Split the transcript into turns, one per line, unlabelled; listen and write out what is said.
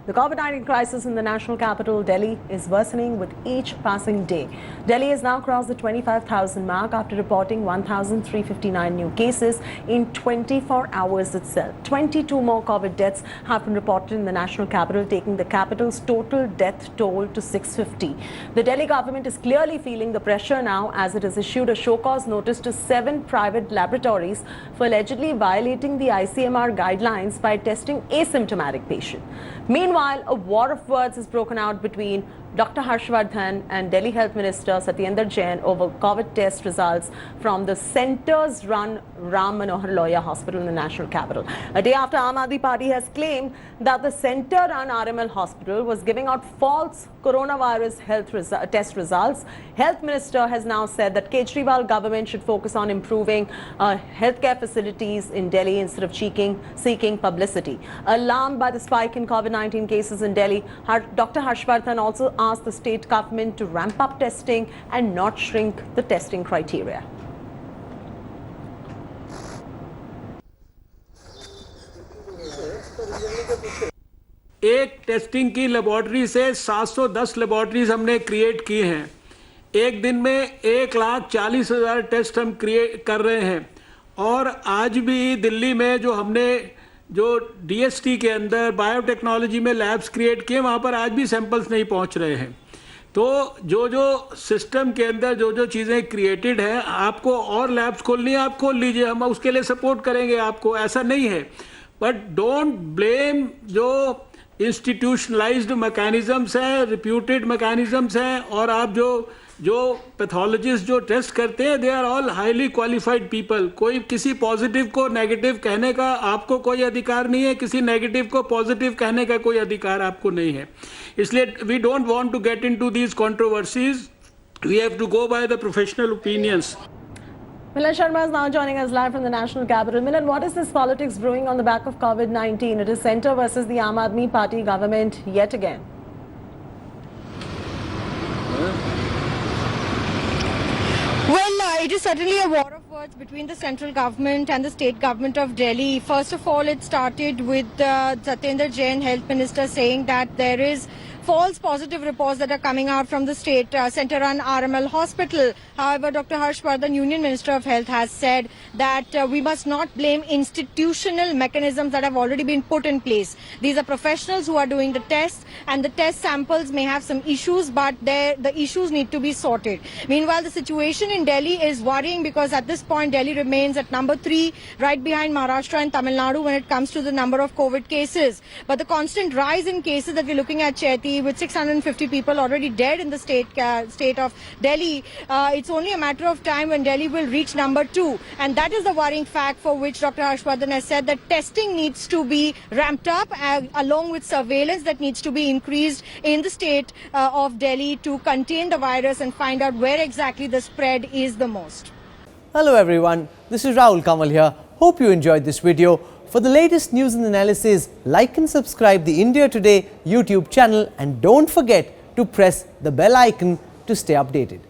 The COVID-19 crisis in the national capital, Delhi, is worsening with each passing day. Delhi has now crossed the 25,000 mark after reporting 1,359 new cases in 24 hours itself. 22 more COVID deaths have been reported in the national capital, taking the capital's total death toll to 650. The Delhi government is clearly feeling the pressure now, as it has issued a show-cause notice to 7 private laboratories for allegedly violating the ICMR guidelines by testing asymptomatic patients. Meanwhile, a war of words has broken out between Dr. Harshvardhan and Delhi Health Minister Satyendra Jain over COVID test results from the centers-run Ram Manohar Lohia Hospital in the national capital. A day after Aam Aadmi Party has claimed that the center-run RML hospital was giving out false coronavirus test results, Health Minister has now said that Kejriwal government should focus on improving healthcare facilities in Delhi instead of seeking publicity. Alarmed by the spike in COVID-19 cases in Delhi, Dr. Harshvardhan also asked the state government to ramp up testing and not shrink the testing criteria.
एक testing की laboratory से 710 laboratories हमने create की हैं। एक दिन में 1,40,000 test हम क्रिएट कर रहे हैं। और आज भी दिल्ली में जो डीएसटी के अंदर बायोटेक्नोलॉजी में लैब्स क्रिएट किए, वहाँ पर आज भी सैंपल्स नहीं पहुँच रहे हैं। तो जो सिस्टम के अंदर जो चीज़ें क्रिएटेड हैं, आपको और लैब्स खोलनी है, आप खोल लीजिए, हम उसके लिए सपोर्ट करेंगे आपको, ऐसा नहीं है। बट डोंट ब्लेम जो इंस्टीट्यूशनलाइज्ड मैकेनिज्म्स हैं, रिप्यूटेड मैकेनिज्म्स हैं, और आप जो पैथोलॉजिस्ट जो टेस्ट करते हैं, they are all highly qualified people. कोई किसी पॉजिटिव को नेगेटिव कहने का आपको कोई अधिकार नहीं है, किसी नेगेटिव को पॉजिटिव कहने का कोई अधिकार आपको नहीं है। इसलिए we don't want to get into these controversies, we have to go by the professional opinions.
Milan Sharma is now joining us live from the national capital. Milan, what is this politics brewing on the back of COVID-19? It is centre versus the Aam Aadmi Party government yet again.
Well, it is certainly a war of words between the central government and the state government of Delhi. First of all, it started with Satyendra Jain, Health Minister, saying that there is false positive reports that are coming out from the state center-run RML hospital. However, Dr. Harshvardhan, Union Minister of Health, has said that we must not blame institutional mechanisms that have already been put in place. These are professionals who are doing the tests, and the test samples may have some issues, but the issues need to be sorted. Meanwhile, the situation in Delhi is worrying, because at this point Delhi remains at number 3, right behind Maharashtra and Tamil Nadu when it comes to the number of COVID cases. But the constant rise in cases that we're looking at, Chaiti, with 650 people already dead in the state of Delhi, it's only a matter of time when Delhi will reach number 2. And that is the worrying fact for which Dr. Harshvardhan has said that testing needs to be ramped up, along with surveillance that needs to be increased in the state of Delhi to contain the virus and find out where exactly the spread is the most.
Hello everyone, this is Rahul Kamal here. Hope you enjoyed this video. For the latest news and analysis, like and subscribe the India Today YouTube channel, and don't forget to press the bell icon to stay updated.